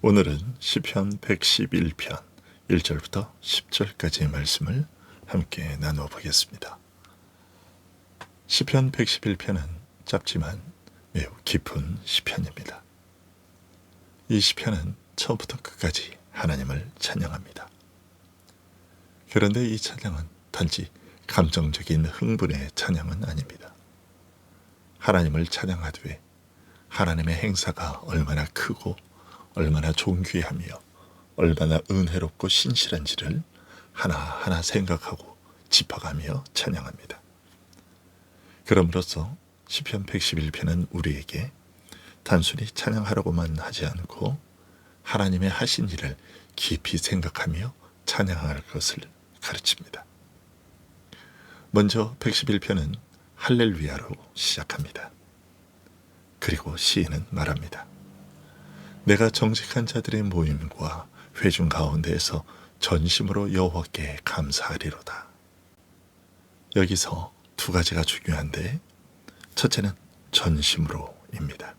오늘은 시편 111편 1절부터 10절까지의 말씀을 함께 나누어 보겠습니다. 시편 111편은 짧지만 매우 깊은 시편입니다. 이 시편은 처음부터 끝까지 하나님을 찬양합니다. 그런데 이 찬양은 단지 감정적인 흥분의 찬양은 아닙니다. 하나님을 찬양하되 하나님의 행사가 얼마나 크고 얼마나 존귀하며 얼마나 은혜롭고 신실한지를 하나하나 생각하고 짚어가며 찬양합니다. 그럼으로써 시편 111편은 우리에게 단순히 찬양하려고만 하지 않고 하나님의 하신 일을 깊이 생각하며 찬양할 것을 가르칩니다. 먼저 111편은 할렐루야로 시작합니다. 그리고 시인은 말합니다. 내가 정직한 자들의 모임과 회중 가운데에서 전심으로 여호와께 감사하리로다. 여기서 두 가지가 중요한데 첫째는 전심으로입니다.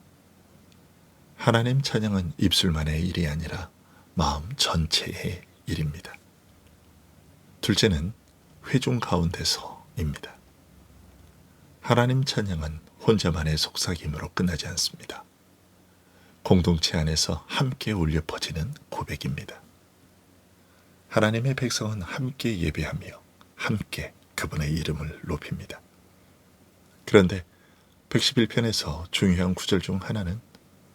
하나님 찬양은 입술만의 일이 아니라 마음 전체의 일입니다. 둘째는 회중 가운데서입니다. 하나님 찬양은 혼자만의 속삭임으로 끝나지 않습니다. 공동체 안에서 함께 울려 퍼지는 고백입니다. 하나님의 백성은 함께 예배하며 함께 그분의 이름을 높입니다. 그런데 111편에서 중요한 구절 중 하나는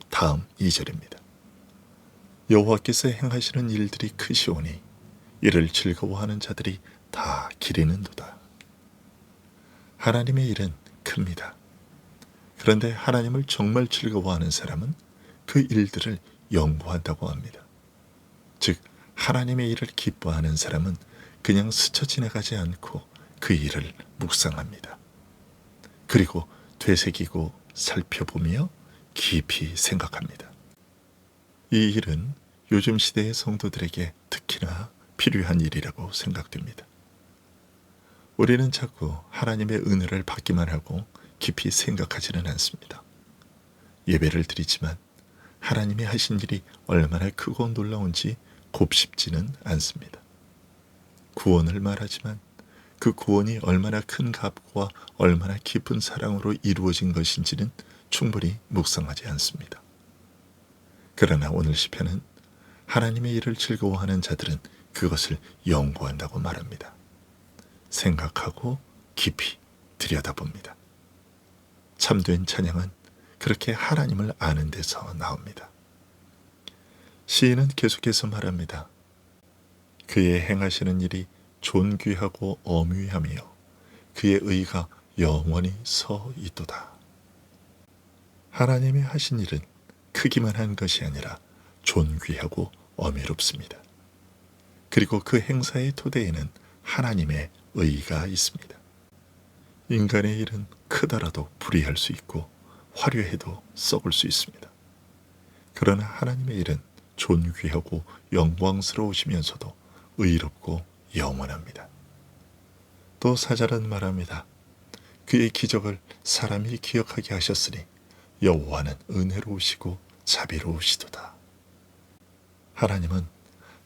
다음 2절입니다. 여호와께서 행하시는 일들이 크시오니 이를 즐거워하는 자들이 다 기리는도다. 하나님의 일은 큽니다. 그런데 하나님을 정말 즐거워하는 사람은 그 일들을 연구한다고 합니다. 즉 하나님의 일을 기뻐하는 사람은 그냥 스쳐 지나가지 않고 그 일을 묵상합니다. 그리고 되새기고 살펴보며 깊이 생각합니다. 이 일은 요즘 시대의 성도들에게 특히나 필요한 일이라고 생각됩니다. 우리는 자꾸 하나님의 은혜를 받기만 하고 깊이 생각하지는 않습니다. 예배를 드리지만 하나님이 하신 일이 얼마나 크고 놀라운지 곱씹지는 않습니다. 구원을 말하지만 그 구원이 얼마나 큰 값과 얼마나 깊은 사랑으로 이루어진 것인지는 충분히 묵상하지 않습니다. 그러나 오늘 시편은 하나님의 일을 즐거워하는 자들은 그것을 연구한다고 말합니다. 생각하고 깊이 들여다봅니다. 참된 찬양은 그렇게 하나님을 아는 데서 나옵니다. 시인은 계속해서 말합니다. 그의 행하시는 일이 존귀하고 엄위하며 그의 의가 영원히 서 있도다. 하나님이 하신 일은 크기만 한 것이 아니라 존귀하고 엄위롭습니다. 그리고 그 행사의 토대에는 하나님의 의가 있습니다. 인간의 일은 크더라도 불의할 수 있고 화려해도 썩을 수 있습니다. 그러나 하나님의 일은 존귀하고 영광스러우시면서도 의롭고 영원합니다. 또 사절은 말합니다. 그의 기적을 사람이 기억하게 하셨으니 여호와는 은혜로우시고 자비로우시도다. 하나님은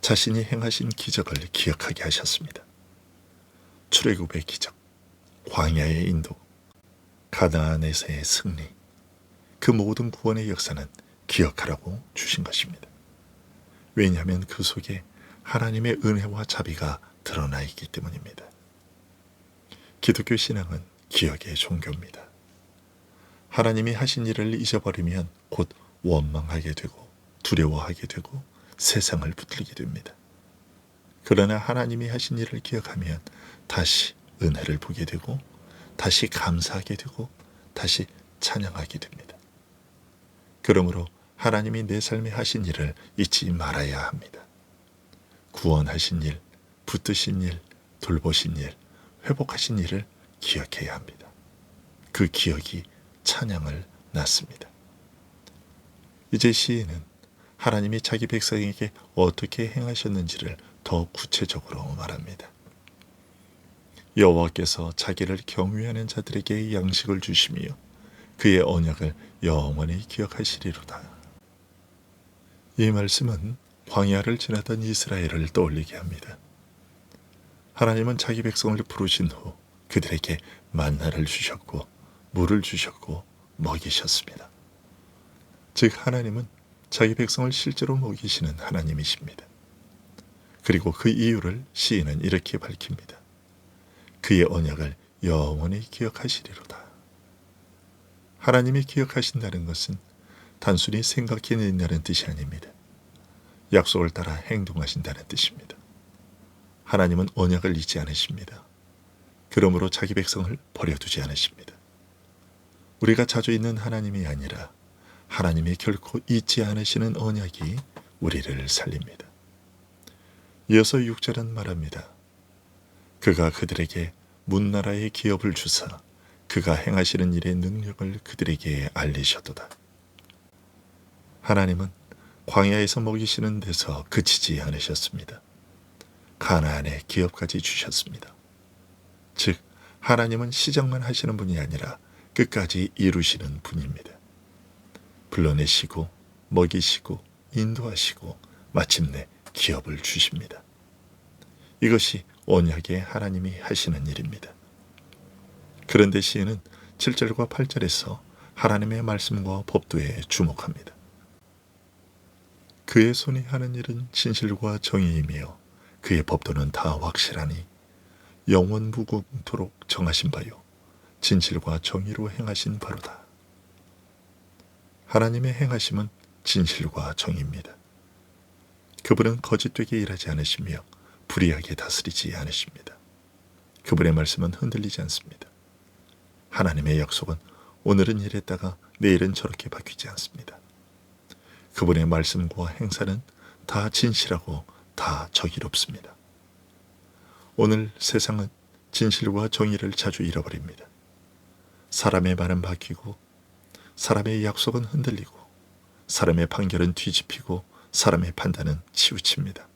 자신이 행하신 기적을 기억하게 하셨습니다. 출애굽의 기적, 광야의 인도, 가나안에서의 승리, 그 모든 구원의 역사는 기억하라고 주신 것입니다. 왜냐하면 그 속에 하나님의 은혜와 자비가 드러나 있기 때문입니다. 기독교 신앙은 기억의 종교입니다. 하나님이 하신 일을 잊어버리면 곧 원망하게 되고 두려워하게 되고 세상을 붙들게 됩니다. 그러나 하나님이 하신 일을 기억하면 다시 은혜를 보게 되고 다시 감사하게 되고 다시 찬양하게 됩니다. 그러므로 하나님이 내 삶에 하신 일을 잊지 말아야 합니다. 구원하신 일, 붙드신 일, 돌보신 일, 회복하신 일을 기억해야 합니다. 그 기억이 찬양을 낳습니다. 이제 시인은 하나님이 자기 백성에게 어떻게 행하셨는지를 더 구체적으로 말합니다. 여호와께서 자기를 경외하는 자들에게 양식을 주시며 그의 언약을 영원히 기억하시리로다. 이 말씀은 광야를 지나던 이스라엘을 떠올리게 합니다. 하나님은 자기 백성을 부르신 후 그들에게 만나를 주셨고 물을 주셨고 먹이셨습니다. 즉 하나님은 자기 백성을 실제로 먹이시는 하나님이십니다. 그리고 그 이유를 시인은 이렇게 밝힙니다. 그의 언약을 영원히 기억하시리로다. 하나님이 기억하신다는 것은 단순히 생각해낸다는 뜻이 아닙니다. 약속을 따라 행동하신다는 뜻입니다. 하나님은 언약을 잊지 않으십니다. 그러므로 자기 백성을 버려두지 않으십니다. 우리가 자주 잊는 하나님이 아니라 하나님이 결코 잊지 않으시는 언약이 우리를 살립니다. 이어서 6절은 말합니다. 그가 그들에게 문나라의 기업을 주사 그가 행하시는 일의 능력을 그들에게 알리셨도다. 하나님은 광야에서 먹이시는 데서 그치지 않으셨습니다. 가나안의 기업까지 주셨습니다. 즉 하나님은 시작만 하시는 분이 아니라 끝까지 이루시는 분입니다. 불러내시고 먹이시고 인도하시고 마침내 기업을 주십니다. 이것이 언약의 하나님이 하시는 일입니다. 그런데 시인은 7절과 8절에서 하나님의 말씀과 법도에 주목합니다. 그의 손이 하는 일은 진실과 정의이며 그의 법도는 다 확실하니 영원 무궁토록 정하신 바요 진실과 정의로 행하신 바로다. 하나님의 행하심은 진실과 정의입니다. 그분은 거짓되게 일하지 않으시며 불의하게 다스리지 않으십니다. 그분의 말씀은 흔들리지 않습니다. 하나님의 약속은 오늘은 이랬다가 내일은 저렇게 바뀌지 않습니다. 그분의 말씀과 행사는 다 진실하고 다 정의롭습니다. 오늘 세상은 진실과 정의를 자주 잃어버립니다. 사람의 말은 바뀌고 사람의 약속은 흔들리고 사람의 판결은 뒤집히고 사람의 판단은 치우칩니다.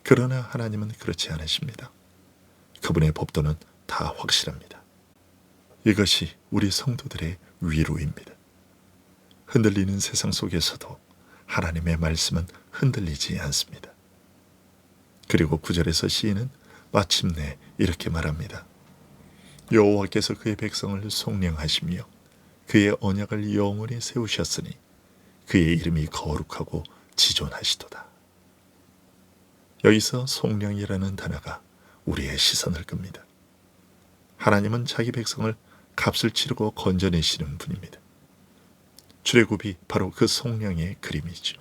그러나 하나님은 그렇지 않으십니다. 그분의 법도는 다 확실합니다. 이것이 우리 성도들의 위로입니다. 흔들리는 세상 속에서도 하나님의 말씀은 흔들리지 않습니다. 그리고 9절에서 시인은 마침내 이렇게 말합니다. 여호와께서 그의 백성을 속량하시며 그의 언약을 영원히 세우셨으니 그의 이름이 거룩하고 지존하시도다. 여기서 속량이라는 단어가 우리의 시선을 끕니다. 하나님은 자기 백성을 값을 치르고 건져내시는 분입니다. 출애굽이 바로 그 속량의 그림이죠.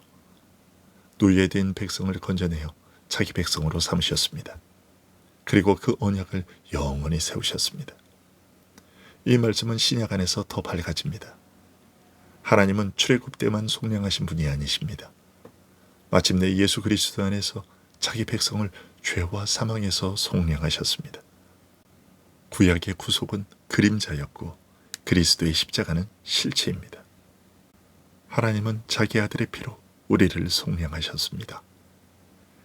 노예된 백성을 건져내어 자기 백성으로 삼으셨습니다. 그리고 그 언약을 영원히 세우셨습니다. 이 말씀은 신약 안에서 더 밝아집니다. 하나님은 출애굽 때만 속량하신 분이 아니십니다. 마침내 예수 그리스도 안에서 자기 백성을 죄와 사망에서 속량하셨습니다. 구약의 구속은 그림자였고 그리스도의 십자가는 실체입니다. 하나님은 자기 아들의 피로 우리를 속량하셨습니다.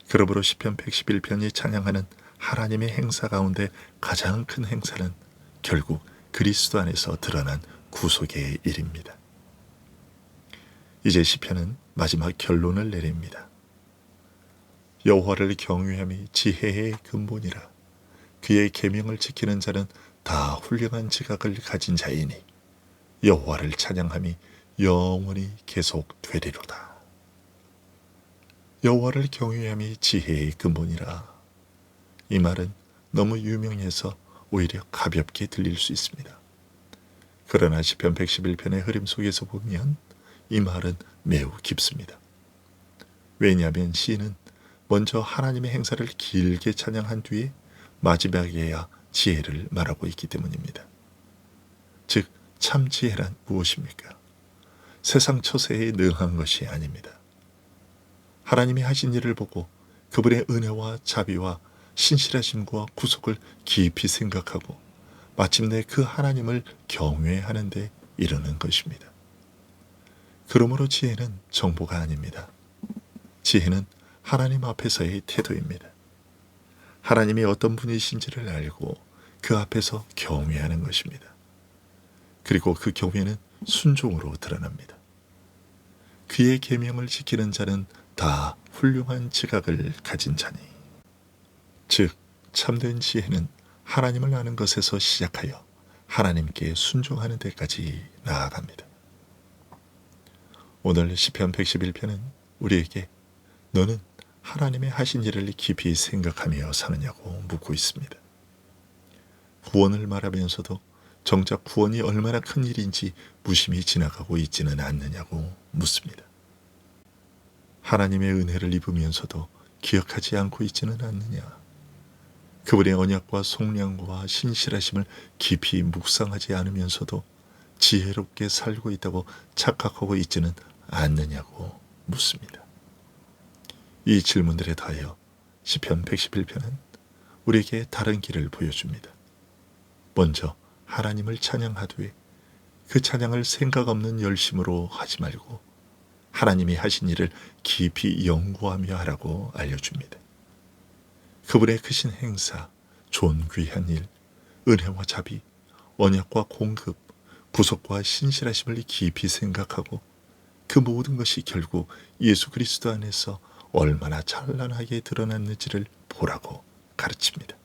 그러므로 시편 111편이 찬양하는 하나님의 행사 가운데 가장 큰 행사는 결국 그리스도 안에서 드러난 구속의 일입니다. 이제 시편은 마지막 결론을 내립니다. 여호와를 경외함이 지혜의 근본이라 그의 계명을 지키는 자는 다 훌륭한 지각을 가진 자이니 여호와를 찬양함이 영원히 계속되리로다. 여호와를 경외함이 지혜의 근본이라. 이 말은 너무 유명해서 오히려 가볍게 들릴 수 있습니다. 그러나 시편 111편의 흐름 속에서 보면 이 말은 매우 깊습니다. 왜냐하면 시인은 먼저 하나님의 행사를 길게 찬양한 뒤에 마지막에야 지혜를 말하고 있기 때문입니다. 즉, 참 지혜란 무엇입니까? 세상 처세에 능한 것이 아닙니다. 하나님이 하신 일을 보고 그분의 은혜와 자비와 신실하심과 구속을 깊이 생각하고 마침내 그 하나님을 경외하는 데 이르는 것입니다. 그러므로 지혜는 정보가 아닙니다. 지혜는 하나님 앞에서의 태도입니다. 하나님이 어떤 분이신지를 알고 그 앞에서 경외하는 것입니다. 그리고 그 경외는 순종으로 드러납니다. 그의 계명을 지키는 자는 다 훌륭한 지각을 가진 자니. 즉 참된 지혜는 하나님을 아는 것에서 시작하여 하나님께 순종하는 데까지 나아갑니다. 오늘 시편 111편은 우리에게 너는 하나님의 하신 일을 깊이 생각하며 사느냐고 묻고 있습니다. 구원을 말하면서도 정작 구원이 얼마나 큰 일인지 무심히 지나가고 있지는 않느냐고 묻습니다. 하나님의 은혜를 입으면서도 기억하지 않고 있지는 않느냐. 그분의 언약과 속량과 신실하심을 깊이 묵상하지 않으면서도 지혜롭게 살고 있다고 착각하고 있지는 않느냐고 묻습니다. 이 질문들에 대하여 시편 111편은 우리에게 다른 길을 보여줍니다. 먼저 하나님을 찬양하되 그 찬양을 생각 없는 열심으로 하지 말고 하나님이 하신 일을 깊이 연구하며 하라고 알려줍니다. 그분의 크신 행사, 존귀한 일, 은혜와 자비, 언약과 공급, 구속과 신실하심을 깊이 생각하고 그 모든 것이 결국 예수 그리스도 안에서 얼마나 찬란하게 드러났는지를 보라고 가르칩니다.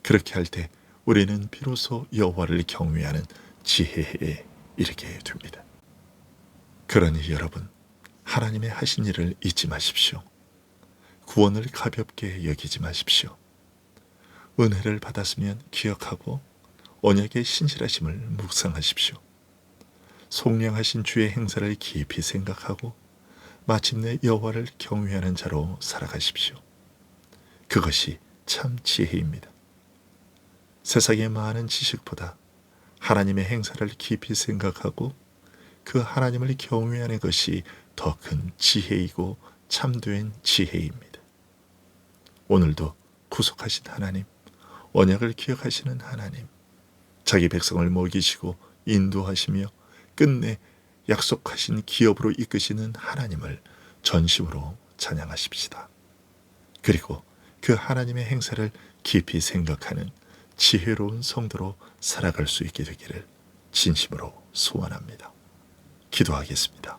그렇게 할 때 우리는 비로소 여호와를 경외하는 지혜에 이르게 됩니다. 그러니 여러분, 하나님의 하신 일을 잊지 마십시오. 구원을 가볍게 여기지 마십시오. 은혜를 받았으면 기억하고 언약의 신실하심을 묵상하십시오. 속량하신 주의 행사를 깊이 생각하고 마침내 여호와를 경외하는 자로 살아가십시오. 그것이 참 지혜입니다. 세상의 많은 지식보다 하나님의 행사를 깊이 생각하고 그 하나님을 경외하는 것이 더 큰 지혜이고 참된 지혜입니다. 오늘도 구속하신 하나님, 언약을 기억하시는 하나님, 자기 백성을 먹이시고 인도하시며 끝내 약속하신 기업으로 이끄시는 하나님을 전심으로 찬양하십시다. 그리고 그 하나님의 행사를 깊이 생각하는 지혜로운 성도로 살아갈 수 있게 되기를 진심으로 소원합니다. 기도하겠습니다.